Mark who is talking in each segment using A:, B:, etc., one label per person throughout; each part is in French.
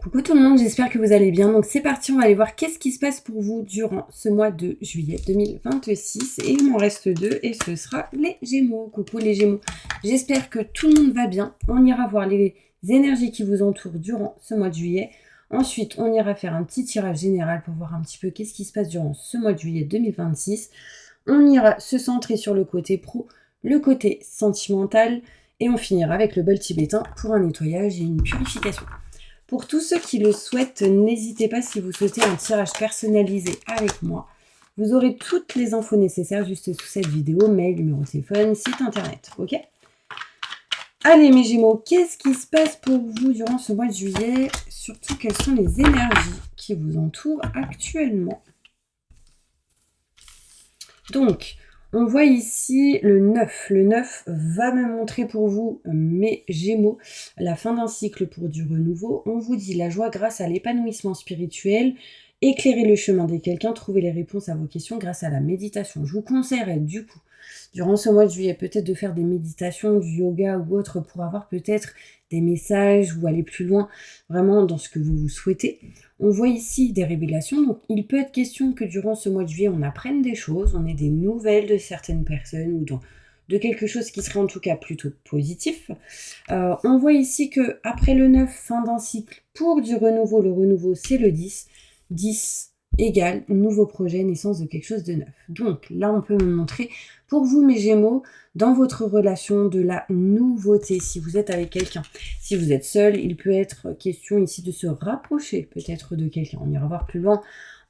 A: Coucou tout le monde, j'espère que vous allez bien. Donc c'est parti, on va aller voir qu'est-ce qui se passe pour vous durant ce mois de juillet 2026. Et il m'en reste deux et ce sera les Gémeaux. Coucou les Gémeaux, j'espère que tout le monde va bien. On ira voir les énergies qui vous entourent durant ce mois de juillet. Ensuite, on ira faire un petit tirage général pour voir un petit peu qu'est-ce qui se passe durant ce mois de juillet 2026. On ira se centrer sur le côté pro, le côté sentimental et on finira avec le bol tibétain pour un nettoyage et une purification. Pour tous ceux qui le souhaitent, n'hésitez pas si vous souhaitez un tirage personnalisé avec moi. Vous aurez toutes les infos nécessaires juste sous cette vidéo, mail, numéro de téléphone, site internet, ok? Allez mes Gémeaux, qu'est-ce qui se passe pour vous durant ce mois de juillet? Surtout, quelles sont les énergies qui vous entourent actuellement? Donc, on voit ici le 9. Le 9 va me montrer pour vous, mes Gémeaux, la fin d'un cycle pour du renouveau. On vous dit la joie grâce à l'épanouissement spirituel, éclairer le chemin de quelqu'un, trouver les réponses à vos questions grâce à la méditation. Je vous conseillerais du coup, durant ce mois de juillet, peut-être de faire des méditations, du yoga ou autre pour avoir peut-être des messages ou aller plus loin vraiment dans ce que vous souhaitez. On voit ici des révélations, donc il peut être question que durant ce mois de juillet, on apprenne des choses, on ait des nouvelles de certaines personnes ou de quelque chose qui serait en tout cas plutôt positif. On voit ici que après le 9, fin d'un cycle, pour du renouveau, le renouveau c'est le 10. 10 égale nouveau projet, naissance de quelque chose de neuf. Donc là, on peut me montrer pour vous, mes Gémeaux, dans votre relation de la nouveauté, si vous êtes avec quelqu'un. Si vous êtes seul, il peut être question ici de se rapprocher peut-être de quelqu'un. On ira voir plus loin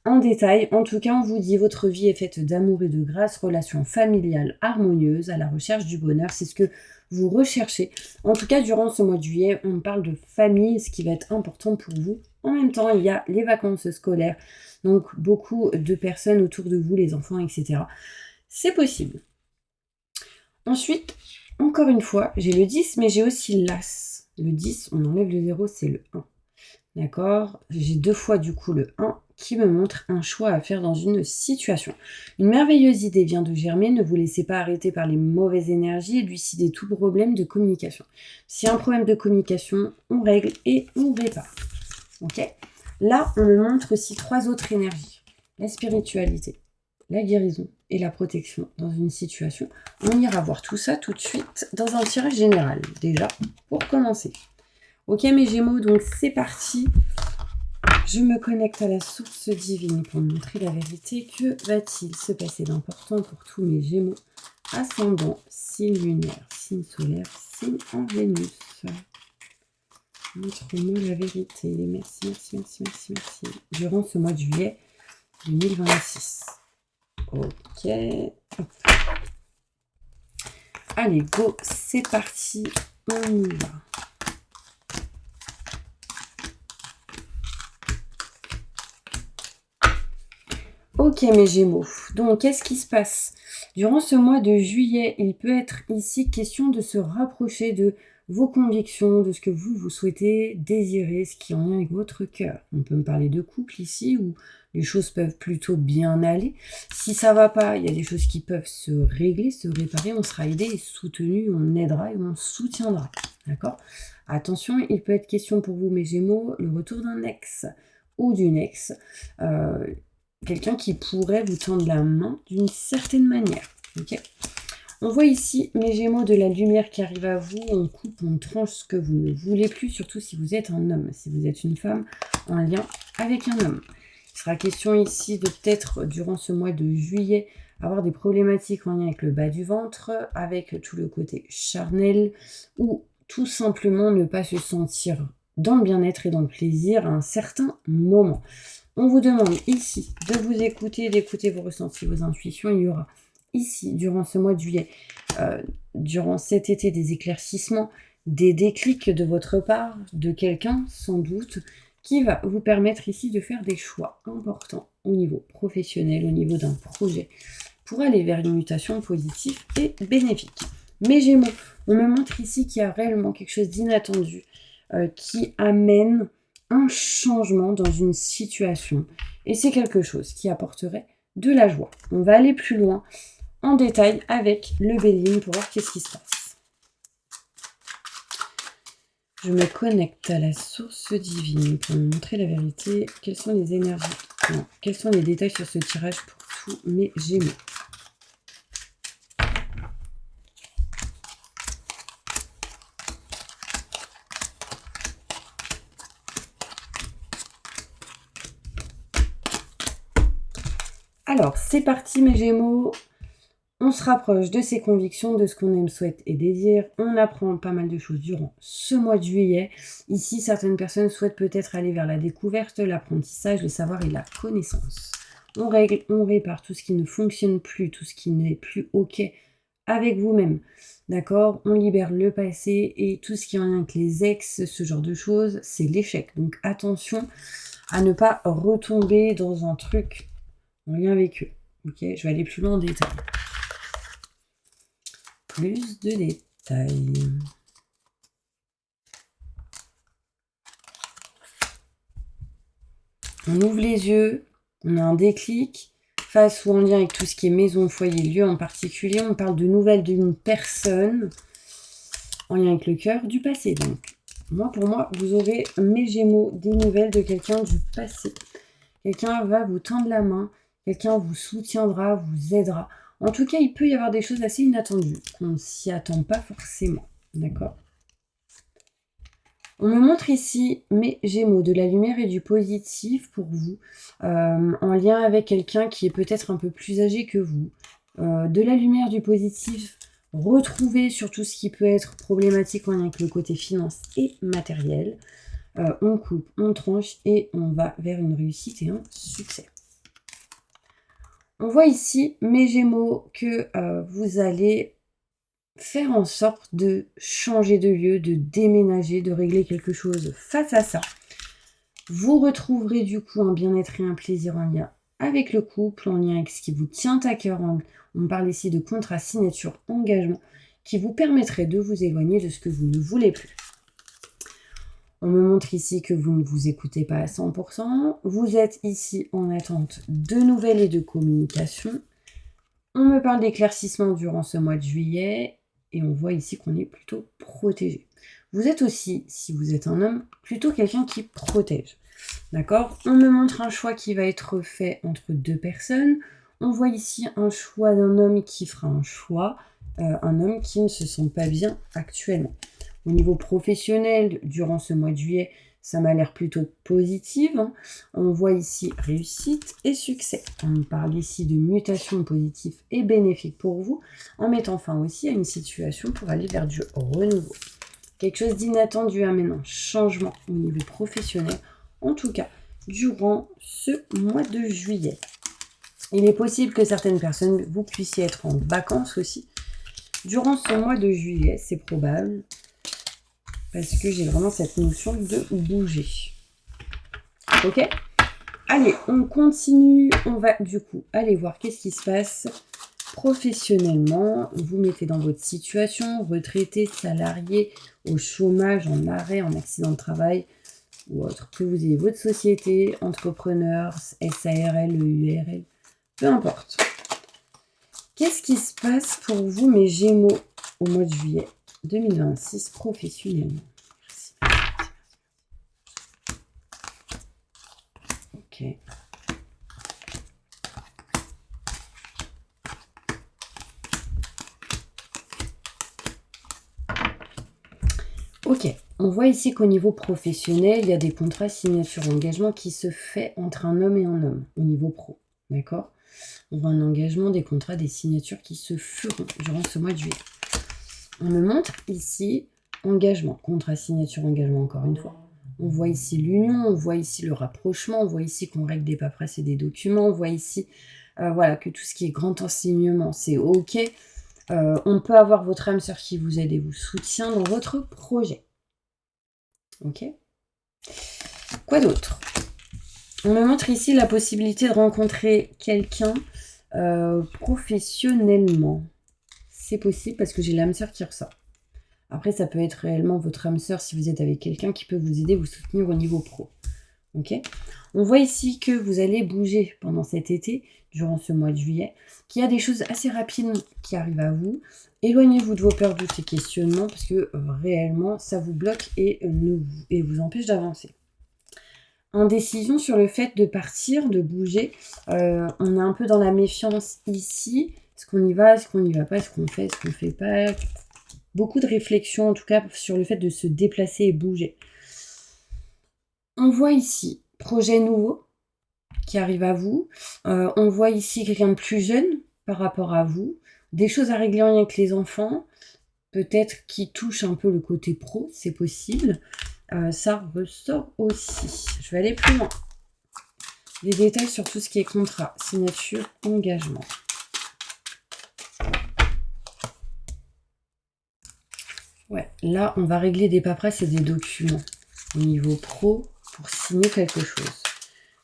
A: en détail. En tout cas, on vous dit votre vie est faite d'amour et de grâce, relation familiale harmonieuse, à la recherche du bonheur. C'est ce que vous recherchez. En tout cas, durant ce mois de juillet, on parle de famille, ce qui va être important pour vous. En même temps, il y a les vacances scolaires, donc beaucoup de personnes autour de vous, les enfants, etc. C'est possible. Ensuite, encore une fois, j'ai le 10, mais j'ai aussi l'As. Le 10, on enlève le 0, c'est le 1. D'accord? J'ai deux fois du coup le 1 qui me montre un choix à faire dans une situation. Une merveilleuse idée vient de germer, ne vous laissez pas arrêter par les mauvaises énergies et lucidez tout problème de communication. S'il y a un problème de communication, on règle et on répare. Ok? Là, on me montre aussi trois autres énergies. La spiritualité, la guérison et la protection dans une situation. On ira voir tout ça tout de suite dans un tirage général, déjà, pour commencer. Ok mes Gémeaux, donc c'est parti. Je me connecte à la source divine pour montrer la vérité. Que va-t-il se passer d'important pour tous mes Gémeaux? Ascendant, signe lunaire, signe solaire, signe en Vénus. Montre-moi la vérité. Merci, merci, merci, merci, merci. Durant ce mois de juillet 2026. Ok. Hop. Allez, go, c'est parti. On y va. Ok mes Gémeaux, donc qu'est-ce qui se passe? Durant ce mois de juillet, il peut être ici question de se rapprocher de vos convictions, de ce que vous souhaitez désirer, ce qui est en lien avec votre cœur. On peut me parler de couple ici, où les choses peuvent plutôt bien aller. Si ça va pas, il y a des choses qui peuvent se régler, se réparer, on sera aidé et soutenu, on aidera et on soutiendra. D'accord? Attention, il peut être question pour vous mes Gémeaux, le retour d'un ex ou d'une ex. Quelqu'un qui pourrait vous tendre la main d'une certaine manière. Okay. On voit ici mes Gémeaux de la lumière qui arrive à vous. On coupe, on tranche ce que vous ne voulez plus, surtout si vous êtes un homme. Si vous êtes une femme, en lien avec un homme. Il sera question ici de peut-être, durant ce mois de juillet, avoir des problématiques en lien avec le bas du ventre, avec tout le côté charnel, ou tout simplement ne pas se sentir dans le bien-être et dans le plaisir à un certain moment. On vous demande ici de vous écouter, d'écouter vos ressentis, vos intuitions. Il y aura ici, durant ce mois de juillet, durant cet été, des éclaircissements, des déclics de votre part, de quelqu'un, sans doute, qui va vous permettre ici de faire des choix importants au niveau professionnel, au niveau d'un projet, pour aller vers une mutation positive et bénéfique. Mes Gémeaux, on me montre ici qu'il y a réellement quelque chose d'inattendu qui amène un changement dans une situation et c'est quelque chose qui apporterait de la joie. On va aller plus loin en détail avec le Béline pour voir qu'est-ce qui se passe. Je me connecte à la source divine pour me montrer la vérité. Quelles sont les énergies? Non. Quels sont les détails sur ce tirage pour tous mes Gémeaux? Alors, c'est parti mes Gémeaux. On se rapproche de ses convictions, de ce qu'on aime, souhaite et désire. On apprend pas mal de choses durant ce mois de juillet. Ici, certaines personnes souhaitent peut-être aller vers la découverte, l'apprentissage, le savoir et la connaissance. On règle, on répare tout ce qui ne fonctionne plus, tout ce qui n'est plus OK avec vous-même. D'accord? On libère le passé et tout ce qui est en lien avec les ex, ce genre de choses, c'est l'échec. Donc attention à ne pas retomber dans un truc en lien avec eux. Ok? Je vais aller plus loin en détail. Plus de détails. On ouvre les yeux, on a un déclic, face ou en lien avec tout ce qui est maison, foyer, lieu en particulier. On parle de nouvelles d'une personne en lien avec le cœur du passé. Donc, pour moi, vous aurez mes Gémeaux, des nouvelles de quelqu'un du passé. Quelqu'un va vous tendre la main, quelqu'un vous soutiendra, vous aidera. En tout cas, il peut y avoir des choses assez inattendues, qu'on ne s'y attend pas forcément, d'accord? On me montre ici mes Gémeaux, de la lumière et du positif pour vous, en lien avec quelqu'un qui est peut-être un peu plus âgé que vous. De la lumière, du positif, retrouver sur tout ce qui peut être problématique en lien avec le côté finance et matériel. On coupe, on tranche et on va vers une réussite et un succès. On voit ici, mes Gémeaux, que vous allez faire en sorte de changer de lieu, de déménager, de régler quelque chose face à ça. Vous retrouverez du coup un bien-être et un plaisir en lien avec le couple, en lien avec ce qui vous tient à cœur. On parle ici de contrat, signature, engagement, qui vous permettrait de vous éloigner de ce que vous ne voulez plus. On me montre ici que vous ne vous écoutez pas à 100%. Vous êtes ici en attente de nouvelles et de communication. On me parle d'éclaircissement durant ce mois de juillet. Et on voit ici qu'on est plutôt protégé. Vous êtes aussi, si vous êtes un homme, plutôt quelqu'un qui protège. D'accord? On me montre un choix qui va être fait entre deux personnes. On voit ici un choix d'un homme qui fera un choix. Un homme qui ne se sent pas bien actuellement. Au niveau professionnel, durant ce mois de juillet, ça m'a l'air plutôt positif. On voit ici réussite et succès. On parle ici de mutation positive et bénéfique pour vous, en mettant fin aussi à une situation pour aller vers du renouveau. Quelque chose d'inattendu amène un changement au niveau professionnel, en tout cas durant ce mois de juillet. Il est possible que certaines personnes, vous puissiez être en vacances aussi. Durant ce mois de juillet, c'est probable. Parce que j'ai vraiment cette notion de bouger. Ok? Allez, on continue. On va du coup aller voir qu'est-ce qui se passe professionnellement. Vous mettez dans votre situation, retraité, salarié, au chômage, en arrêt, en accident de travail ou autre. Que vous ayez votre société, entrepreneur, SARL, URL, peu importe. Qu'est-ce qui se passe pour vous, mes Gémeaux, au mois de juillet 2026 professionnellement? Ok. Ok, on voit ici qu'au niveau professionnel, il y a des contrats, signatures, engagements qui se fait entre un homme et un homme, au niveau pro, d'accord? On voit un engagement, des contrats, des signatures qui se feront durant ce mois de juillet. On me montre ici engagement, contrat, signature, engagement encore une fois. On voit ici l'union, on voit ici le rapprochement, on voit ici qu'on règle des paperasses et des documents, on voit ici voilà, que tout ce qui est grand enseignement, c'est OK. On peut avoir votre âme sœur qui vous aide et vous soutient dans votre projet. OK. Quoi d'autre? On me montre ici la possibilité de rencontrer quelqu'un professionnellement. C'est possible parce que j'ai l'âme sœur qui ressort. Après, ça peut être réellement votre âme sœur si vous êtes avec quelqu'un qui peut vous aider, vous soutenir au niveau pro. Ok. On voit ici que vous allez bouger pendant cet été, durant ce mois de juillet, qu'il y a des choses assez rapides qui arrivent à vous. Éloignez-vous de vos peurs, doutes et questionnements parce que réellement, ça vous bloque et vous empêche d'avancer. Indécision sur le fait de partir, de bouger. On est un peu dans la méfiance ici. Est-ce qu'on y va, est-ce qu'on n'y va pas, est-ce qu'on fait, est-ce qu'on ne fait pas. Beaucoup de réflexion en tout cas sur le fait de se déplacer et bouger. On voit ici projet nouveau qui arrive à vous. On voit ici quelqu'un de plus jeune par rapport à vous. Des choses à régler en lien avec les enfants. Peut-être qui touche un peu le côté pro, c'est possible. Ça ressort aussi. Je vais aller plus loin. Des détails sur tout ce qui est contrat, signature, engagement. Ouais, là, on va régler des paperasses et des documents au niveau pro pour signer quelque chose.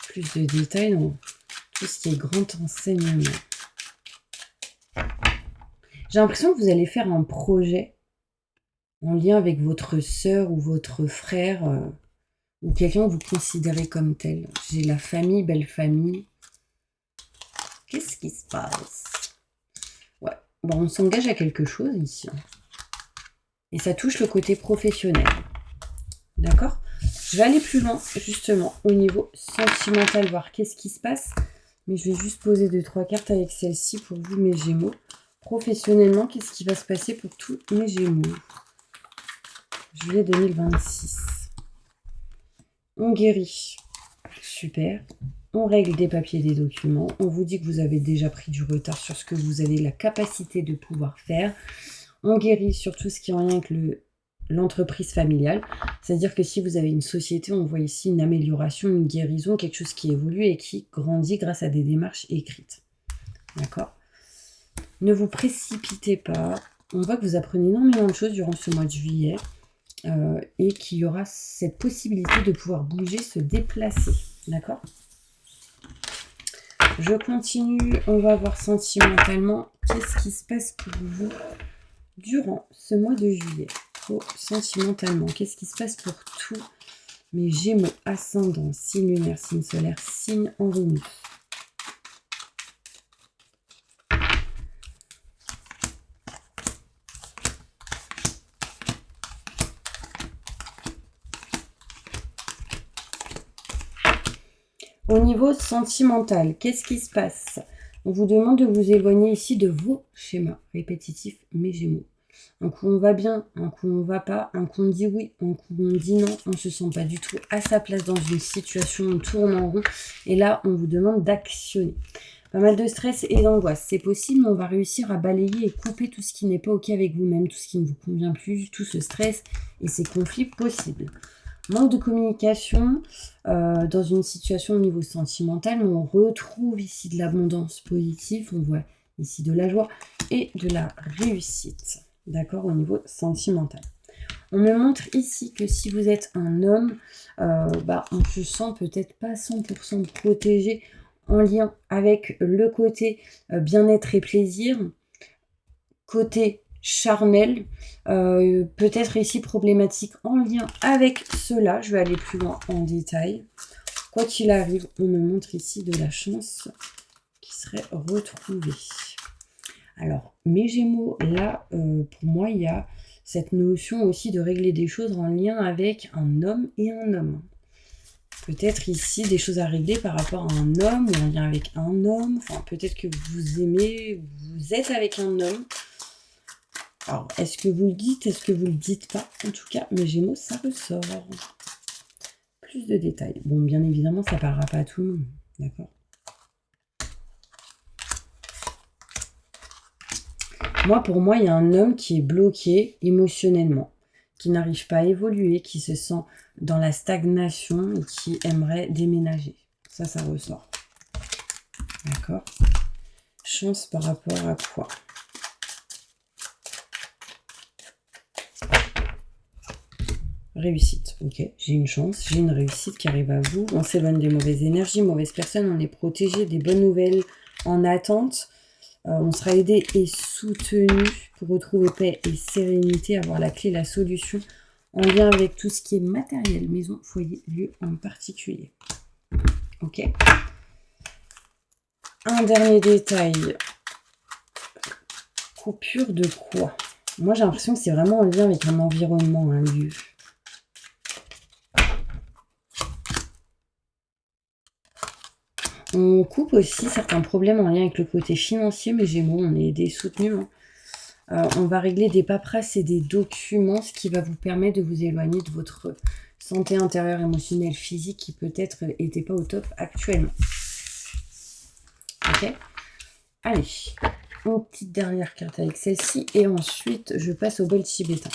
A: Plus de détails dans tout ce qui est grand enseignement. J'ai l'impression que vous allez faire un projet en lien avec votre sœur ou votre frère ou quelqu'un que vous considérez comme tel. J'ai la famille, belle famille. Qu'est-ce qui se passe? Ouais, bon, on s'engage à quelque chose ici. Et ça touche le côté professionnel. D'accord? Je vais aller plus loin, justement, au niveau sentimental, voir qu'est-ce qui se passe. Mais je vais juste poser 2-3 cartes avec celle-ci pour vous, mes Gémeaux. Professionnellement, qu'est-ce qui va se passer pour tous mes Gémeaux? Juillet 2026. On guérit. Super. On règle des papiers, des documents. On vous dit que vous avez déjà pris du retard sur ce que vous avez la capacité de pouvoir faire. On guérit sur tout ce qui est en lien avec l'entreprise familiale. C'est-à-dire que si vous avez une société, on voit ici une amélioration, une guérison, quelque chose qui évolue et qui grandit grâce à des démarches écrites. D'accord? Ne vous précipitez pas. On voit que vous apprenez énormément de choses durant ce mois de juillet et qu'il y aura cette possibilité de pouvoir bouger, se déplacer. D'accord? Je continue. On va voir sentimentalement qu'est-ce qui se passe pour vous durant ce mois de juillet. Sentimentalement, qu'est-ce qui se passe pour tous mes Gémeaux, ascendant, signe lunaire, signe solaire, signe en Vénus? Au niveau sentimental, qu'est-ce qui se passe? On vous demande de vous éloigner ici de vos schémas répétitifs, mes Gémeaux. Un coup on va bien, un coup on va pas, un coup on dit oui, un coup on dit non, on se sent pas du tout à sa place dans une situation, on tourne en rond et là on vous demande d'actionner. Pas mal de stress et d'angoisse, c'est possible, mais on va réussir à balayer et couper tout ce qui n'est pas ok avec vous-même, tout ce qui ne vous convient plus, tout ce stress et ces conflits possibles. Manque de communication dans une situation au niveau sentimental, mais on retrouve ici de l'abondance positive, on voit ici de la joie et de la réussite. D'accord, au niveau sentimental. On me montre ici que si vous êtes un homme, on se sent peut-être pas 100% protégé en lien avec le côté bien-être et plaisir, côté charnel, peut-être ici problématique en lien avec cela. Je vais aller plus loin en détail. Quoi qu'il arrive, on me montre ici de la chance qui serait retrouvée. Alors, mes Gémeaux, là, pour moi, il y a cette notion aussi de régler des choses en lien avec un homme et un homme. Peut-être ici des choses à régler par rapport à un homme ou en lien avec un homme. Enfin, peut-être que vous aimez, vous êtes avec un homme. Alors, est-ce que vous le dites, est-ce que vous le dites pas? En tout cas, mes Gémeaux, ça ressort. Plus de détails. Bon, bien évidemment, ça parlera pas à tout le monde. D'accord? Moi, pour moi, il y a un homme qui est bloqué émotionnellement, qui n'arrive pas à évoluer, qui se sent dans la stagnation et qui aimerait déménager. Ça ressort. D'accord? Chance par rapport à quoi? Réussite. Ok, j'ai une chance, j'ai une réussite qui arrive à vous. On s'éloigne des mauvaises énergies, mauvaises personnes, on est protégé, des bonnes nouvelles en attente. On sera aidé et soutenu pour retrouver paix et sérénité, avoir la clé, la solution en lien avec tout ce qui est matériel, maison, foyer, lieu en particulier. Ok. Un dernier détail. Coupure de quoi? Moi, j'ai l'impression que c'est vraiment en lien avec un environnement, un lieu. On coupe aussi certains problèmes en lien avec le côté financier, mais Gémeaux, on est aidé, soutenu. On va régler des paperasses et des documents, ce qui va vous permettre de vous éloigner de votre santé intérieure, émotionnelle, physique, qui peut-être n'était pas au top actuellement. Ok. Allez, une petite dernière carte avec celle-ci, et ensuite, je passe au bol tibétain.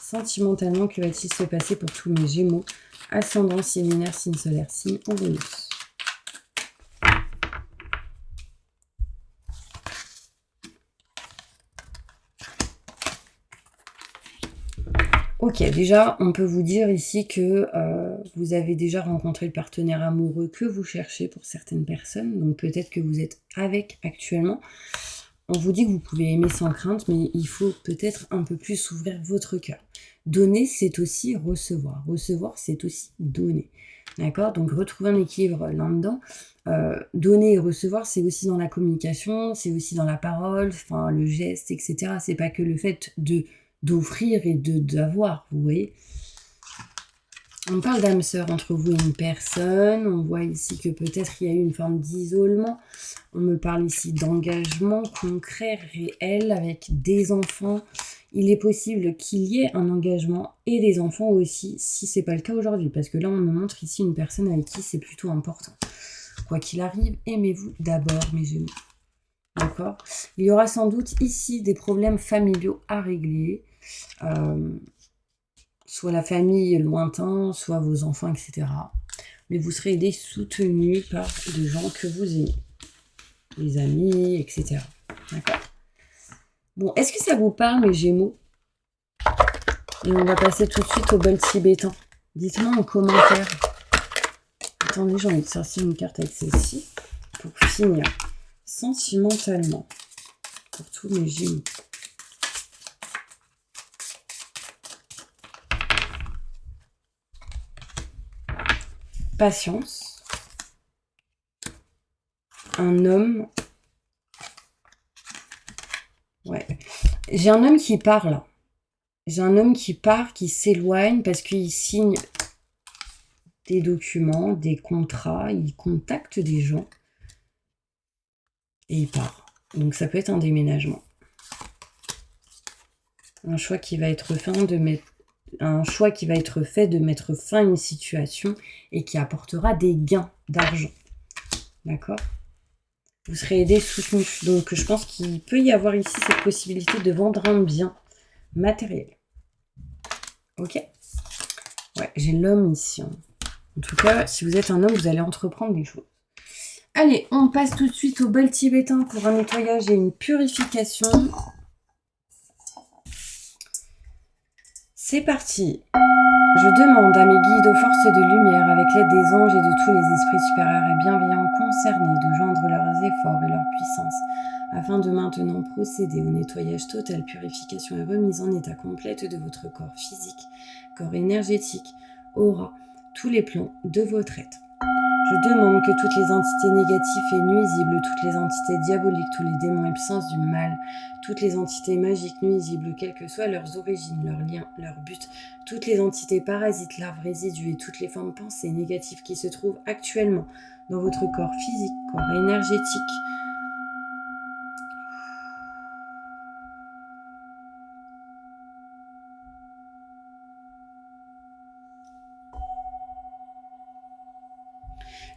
A: Sentimentalement, que va-t-il se passer pour tous mes Gémeaux? Ascendant, signe lunaire, signe solaire, signe Uranus. Ok, déjà, on peut vous dire ici que vous avez déjà rencontré le partenaire amoureux que vous cherchez pour certaines personnes. Donc peut-être que vous êtes avec actuellement. On vous dit que vous pouvez aimer sans crainte, mais il faut peut-être un peu plus ouvrir votre cœur. Donner, c'est aussi recevoir. Recevoir, c'est aussi donner. D'accord? Donc retrouver un équilibre là-dedans. Donner et recevoir, c'est aussi dans la communication, c'est aussi dans la parole, enfin le geste, etc. C'est pas que le fait d'offrir et d'avoir, vous voyez. On parle d'âme sœur entre vous et une personne. On voit ici que peut-être il y a eu une forme d'isolement. On me parle ici d'engagement concret, réel, avec des enfants. Il est possible qu'il y ait un engagement et des enfants aussi, si c'est pas le cas aujourd'hui. Parce que là, on me montre ici une personne avec qui c'est plutôt important. Quoi qu'il arrive, aimez-vous d'abord, mes Gémeaux. D'accord? Il y aura sans doute ici des problèmes familiaux à régler. Soit la famille lointain, soit vos enfants, etc. Mais vous serez aidés, soutenus par des gens que vous aimez. Les amis, etc. D'accord? Bon, est-ce que ça vous parle, mes Gémeaux? Et on va passer tout de suite au bol tibétain. Dites-moi en commentaire. Attendez, j'ai envie de sortir une carte avec celle-ci pour finir sentimentalement pour tous mes Gémeaux. Patience. Un homme. Ouais. J'ai un homme qui parle. J'ai un homme qui part, qui s'éloigne parce qu'il signe des documents, des contrats, il contacte des gens et il part. Donc ça peut être un déménagement. Un choix qui va être fait de mettre fin à une situation et qui apportera des gains d'argent. D'accord? Vous serez aidé, soutenu. Donc je pense qu'il peut y avoir ici cette possibilité de vendre un bien matériel. Ok? Ouais, j'ai l'homme ici. En tout cas, si vous êtes un homme, vous allez entreprendre des choses. Allez, on passe tout de suite au bol tibétain pour un nettoyage et une purification. C'est parti. Je demande à mes guides aux forces de lumière, avec l'aide des anges et de tous les esprits supérieurs et bienveillants concernés, de joindre leurs efforts et leur puissance, afin de maintenant procéder au nettoyage total, purification et remise en état complète de votre corps physique, corps énergétique, aura, tous les plans de votre être. Je demande que toutes les entités négatives et nuisibles, toutes les entités diaboliques, tous les démons et puissances du mal, toutes les entités magiques nuisibles, quelles que soient leurs origines, leurs liens, leurs buts, toutes les entités parasites, larves, résidus et toutes les formes pensées négatives qui se trouvent actuellement dans votre corps physique, corps énergétique.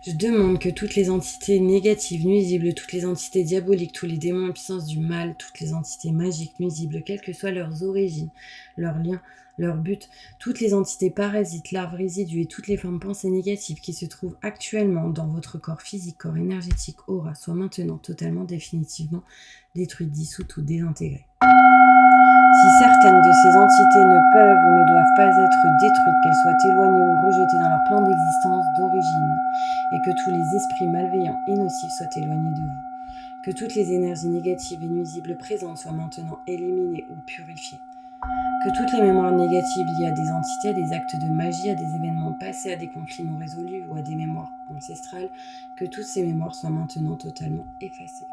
A: Je demande que toutes les entités négatives, nuisibles, toutes les entités diaboliques, tous les démons et puissances du mal, toutes les entités magiques, nuisibles, quelles que soient leurs origines, leurs liens, leurs buts, toutes les entités parasites, larves, résidus et toutes les formes pensées négatives qui se trouvent actuellement dans votre corps physique, corps énergétique, aura, soient maintenant totalement, définitivement détruites, dissoutes ou désintégrées. Si certaines de ces entités ne peuvent ou ne doivent pas être détruites, qu'elles soient éloignées ou rejetées dans leur plan d'existence d'origine, et que tous les esprits malveillants et nocifs soient éloignés de vous. Que toutes les énergies négatives et nuisibles présentes soient maintenant éliminées ou purifiées. Que toutes les mémoires négatives liées à des entités, à des actes de magie, à des événements passés, à des conflits non résolus ou à des mémoires ancestrales, que toutes ces mémoires soient maintenant totalement effacées.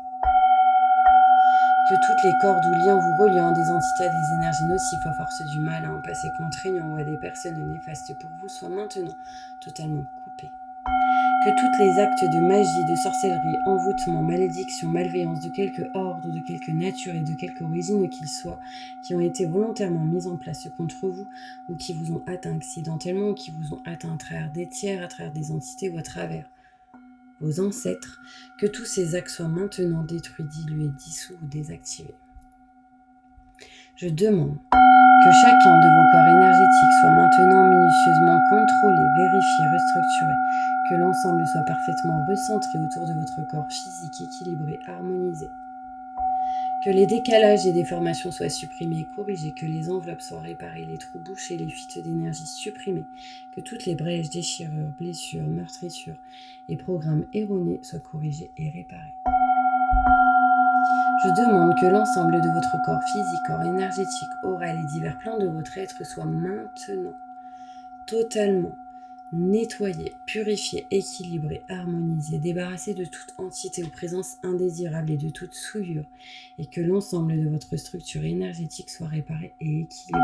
A: Que toutes les cordes ou liens vous reliant à des entités, à des énergies nocives, aux forces du mal, à un passé contraignant ou à des personnes néfastes pour vous soient maintenant totalement coupés. Que tous les actes de magie, de sorcellerie, envoûtement, malédiction, malveillance de quelque ordre, de quelque nature et de quelque origine qu'ils soient, qui ont été volontairement mis en place contre vous ou qui vous ont atteint accidentellement ou qui vous ont atteint à travers des tiers, à travers des entités ou à travers vos ancêtres, que tous ces actes soient maintenant détruits, dilués, dissous ou désactivés. Je demande que chacun de vos corps énergétiques soit maintenant minutieusement contrôlé, vérifié, restructuré, que l'ensemble soit parfaitement recentré autour de votre corps physique, équilibré, harmonisé. Que les décalages et déformations soient supprimés et corrigés, que les enveloppes soient réparées, les trous bouchés, les fuites d'énergie supprimées, que toutes les brèches, déchirures, blessures, meurtrissures et programmes erronés soient corrigés et réparés. Je demande que l'ensemble de votre corps physique, corps énergétique, oral et divers plans de votre être soient maintenant totalement nettoyé, purifié, équilibré, harmonisé, débarrassé de toute entité ou présence indésirable et de toute souillure, et que l'ensemble de votre structure énergétique soit réparé et équilibré.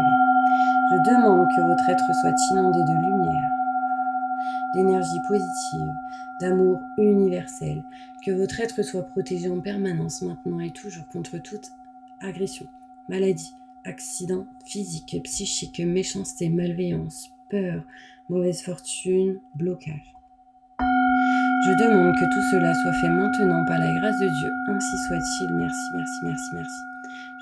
A: Je demande que votre être soit inondé de lumière, d'énergie positive, d'amour universel, que votre être soit protégé en permanence maintenant et toujours contre toute agression, maladie, accident physique, psychique, méchanceté, malveillance, peur, mauvaise fortune, blocage. Je demande que tout cela soit fait maintenant par la grâce de Dieu. Ainsi soit-il. Merci, merci, merci, merci.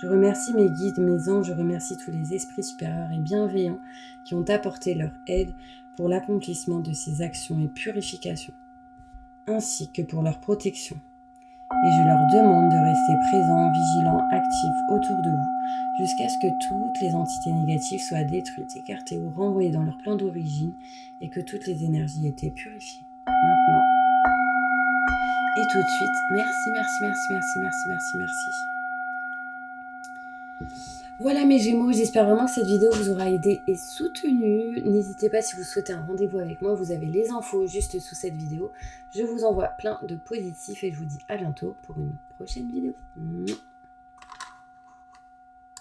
A: Je remercie mes guides, mes anges, je remercie tous les esprits supérieurs et bienveillants qui ont apporté leur aide pour l'accomplissement de ces actions et purifications, ainsi que pour leur protection. Et je leur demande de rester présents, vigilants, actifs autour de vous, jusqu'à ce que toutes les entités négatives soient détruites, écartées ou renvoyées dans leur plan d'origine, et que toutes les énergies aient été purifiées. Maintenant. Et tout de suite, merci, merci, merci, merci, merci, merci, merci. Voilà mes Gémeaux, j'espère vraiment que cette vidéo vous aura aidé et soutenu. N'hésitez pas si vous souhaitez un rendez-vous avec moi, vous avez les infos juste sous cette vidéo. Je vous envoie plein de positifs et je vous dis à bientôt pour une prochaine vidéo.